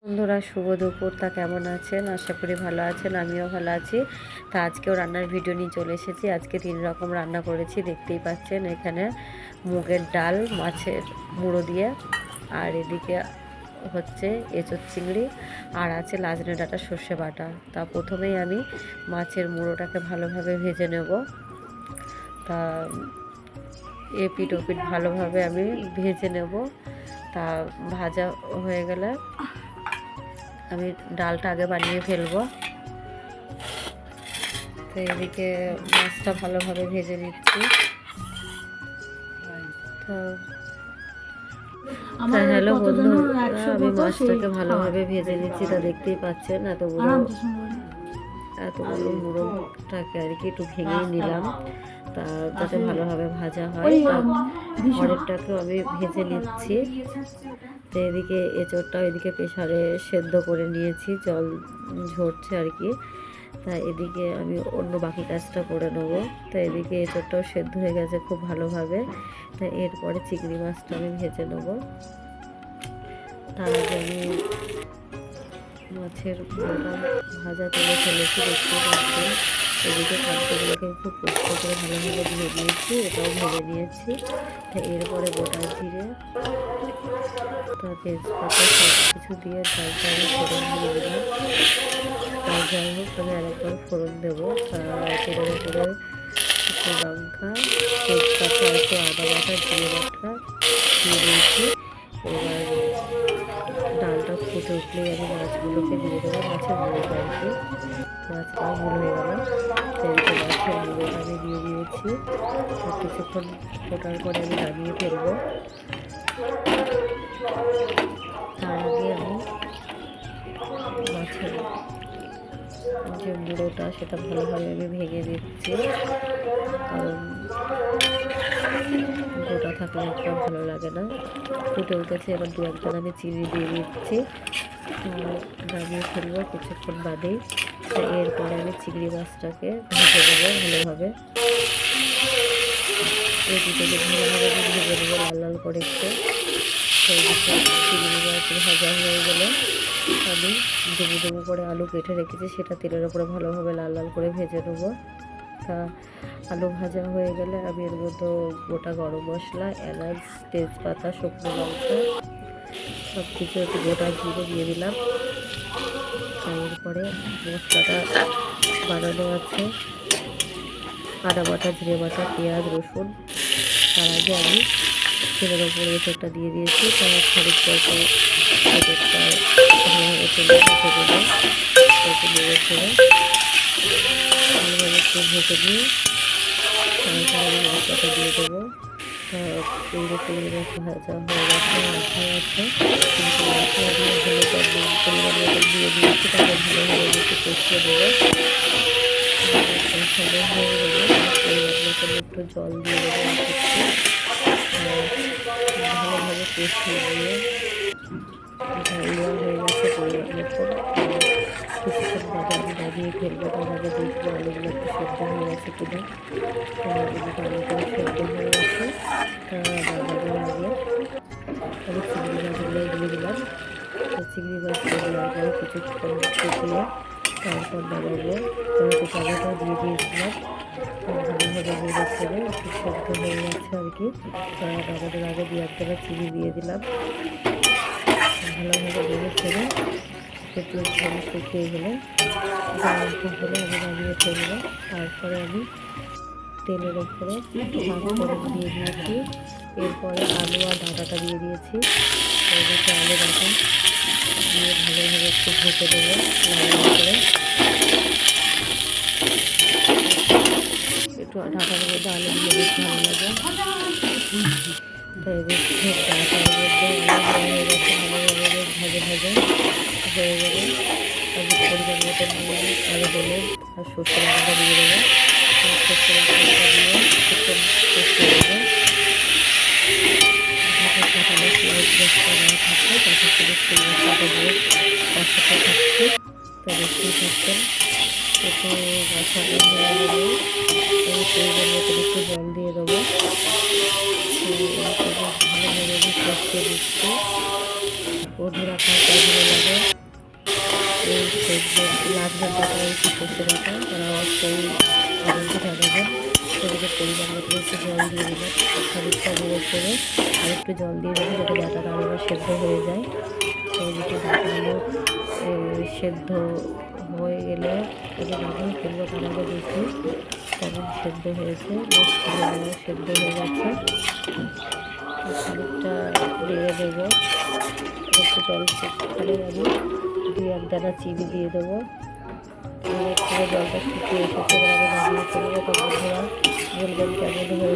বন্ধুরা শুভ দুপুর। তা কেমন আছেন? আশা করি ভালো আছেন, আমিও ভালো আছি। তা আজকেও রান্নার ভিডিও নিয়ে চলে এসেছি। আজকে 3 রকম রান্না করেছি, দেখতেই পাচ্ছেন। এখানে মুগের ডাল মাছের মুড়ো দিয়ে, আর এদিকে হচ্ছে এঁচোড় চিংড়ি, আর আছে লাজনে ডাঁটা সর্ষে বাটা। তা প্রথমেই আমি মাছের মুড়োটাকে ভালোভাবে ভেজে নেব। তা এপিট ওপিট ভালোভাবে আমি ভেজে নেব। তা ভাজা হয়ে গেলে আমি ডালটা আগে বানিয়ে ফেলবো। তো এদিকে মাছটা ভালোভাবে ভেজে নিচ্ছি। তো হ্যালো বন্ধুরা, আমি মাছটাকে ভালোভাবে ভেজে নিচ্ছি। তা দেখতেই পাচ্ছেন এতগুলো মুড়োটাকে আর কি একটু ভেঙে নিলাম, তা যাতে ভালোভাবে ভাজা হয়। পরেরটাকেও আমি ভেজে নিচ্ছি। তো এদিকে এঁচোড়টাও এদিকে প্রেসারে সেদ্ধ করে নিয়েছি, জল ঝরছে আর কি। তা এদিকে আমি অন্য বাকি কাজটা করে নেবো। তো এদিকে এঁচোড়টাও সেদ্ধ হয়ে গেছে খুব ভালোভাবে। তা এরপরে চিংড়ি মাছটা আমি ভেজে নেবো। তার আগে আমি মাছের পুরোটা ভাজা তুলে ফেলেছি, দেখতে পাচ্ছেন। এদিকে খাদ্যগুলোকে খুব কষ্ট করে ভালোভাবে ধুয়ে নিয়েছি, এটাও ভেজে নিয়েছি। তা এরপরে গোটা জিরে, তা তেজপাতা সব কিছু দিয়ে ডালটা আমি ফোড়ন দিয়ে দিলাম। আর যাই হোক, আমি আরেকবার ফোড়ন দেবো। তেলের উপরে শুকনো লঙ্কা, তেজপাতা, একটু আদা বাটা, জিরে বাটা দিয়ে দিয়েছি। এবার ডালটা ফুটে উঠলেই আমি মাছগুলোকে দিয়ে দেবো, মাছের মুড়োটা আর কি। মাছটাও ভুল হয়ে গেল। সেদিকে মাছের মুড়োটা আমি দিয়ে দিয়েছি। কিছুক্ষণ ফোটার পরে আমি নামিয়ে ফেলবো। তার আগে আমি মাছের যে মুড়োটা সেটা ভালোভাবে আমি ভেঙে দিচ্ছি, কারণ গোটা থাকলে একটা ভালো লাগে না। ফুটে উঠেছে, এবার 2-1 আমি চিনি দিয়ে দিচ্ছি। নামিয়ে ফেলবো কিছুক্ষণ বাদেই। তো এরপরে আমি চিংড়ি মাছটাকে ভেজে নেবো ভালোভাবে। এই দুটোকে ভালোভাবে ভেজে নেবো লাল লাল করে একটু। সেই দিকে চিংড়ি মাছ ভাজা হয়ে গেলে আমি ডুবু ডুবু করে আলু কেটে রেখেছি, সেটা তেলের উপরে ভালোভাবে লাল লাল করে ভেজে নেবো। তা আলু ভাজা হয়ে গেলে আমি এর মধ্যে গোটা গরম মশলা, এলাচ, তেজপাতা, শুকনো লঙ্কা সব কিছু একটু গোটা জিরে দিয়ে দিলাম। এরপরে মশলাটা বানানো আছে, আদা বাটা, জিরে বাটা, পেঁয়াজ, রসুন। তার আগে আমি তেলের ওপরে এঁচোড়টা দিয়ে দিয়েছি। তার খানিক পর এঁচোড়টা ভালোভাবে তেলে ভেজে দেবো। একটু নেড়ে ছেড়ে ভালোভাবে একটু ভেজে দিয়ে তারপরে আমি মশলাটা দিয়ে দেবো। চিংড়ি মাছ ভাজা হয়ে গেছে, মাথায় আছে, কিন্তু মাথায় আমি হলুদ আর নুন পরিমাণ মতো দিয়ে দিয়েছি। তারপর ভালোভাবে একটু কষিয়ে দেবো। কষানো হয়ে গেলে পরিমাণ মতন একটু জল দিয়ে দেবো। ভালোভাবে কষিয়ে দিয়ে ঝাল দেওয়া হয়ে গেছে পরিমাণ মতন। কিছুক্ষণ বাদে আমি নামিয়ে ফেলবো। তার আগে দেখবো আলুগুলো একটু সেদ্ধ হয়ে গেছে কিনা। এদিকে আলুগুলো সেদ্ধ হয়ে গেছে। নামানোর আগে আমি চিংড়ি মাছগুলো দিয়ে দিলাম। চিংড়ি মাছগুলো দেওয়ার পরে কিছুক্ষণ ফুটিয়ে তারপর নামাবো। তারপর টমেটো দিয়ে দিয়েছিলাম। ভালোভাবে নেড়ে ছেড়ে একটু সেদ্ধ হয়ে গেছে আর কি। নামানোর আগে 2-1 চিনি দিয়ে দিলাম। ভালোভাবে নেড়ে ছেড়ে একটু ঝোল শুকিয়ে গেলে হলে আমি নামিয়ে ফেলবো। তারপরে আমি তেলের ওপরে পাঁচফোড়ন দিয়ে দিয়েছি। এরপরে আলু আর ডাঁটাটা দিয়ে দিয়েছি। এদিকে আলু ডাঁটা দিয়ে ভালোভাবে একটু ভেজে দেবো লাল করে। একটু ডাঁটার মধ্যে আলু দিলে বেশ ভালো লাগে। তো এদিকে ডাঁটার মধ্যে আলু দেওয়া হয়ে গেছে, ভালোভাবে বেশ ভাজে ভাজে হয়ে গেলে আমি পরিমাণ মতো নুন আর হলুদ আর সর্ষে বাটাটা দিয়ে দেবো। সর্ষে বাটাটা দিয়ে কিছুক্ষণ কষিয়ে দেবো। ঢাকা কাটানো পেঁয়াজ মশলা না থাকলে তাতে করে সেই মশলাটা দিয়ে কষাতে থাকছে। তা দেখতেই থাকছেন একটু মশলা হয়ে গেলে আমি পরিমাণ মতো একটু জল দিয়ে দেবো। ভালোভাবে আমি কষিয়ে দিচ্ছি। বন্ধুরা, আপনার ভালো লাগে ঘন্টাটা একটু সর্ষে বাটা তারা সেই আগুনটি ঢাকাবেন। সেদিকে পরিমাণ মতো একটু জল দিয়ে দেবেন, খানিকটা নেড়ে চেড়ে আর একটু জল দিয়ে দেবেন যাতে ডাঁটাটা আলুটা সেদ্ধ হয়ে যায়। এদিকে ডাঁটা আলু সেদ্ধ হয়ে গেলে তাকে যখন তুলবো তার আগে দেখি কেমন সেদ্ধ হয়েছে, বেশ ভালো সেদ্ধ হয়ে গেছে। খানিকটা দিয়ে দেবো, একটু জল শুকলে আমি 2-1 দানা চিনি দিয়ে দেবো। পুরো জলটা শুকিয়ে এসেছে, এবার আমি নামিয়ে ফেলবো। তো বন্ধুরা বলবেন কেমন হয়েছে।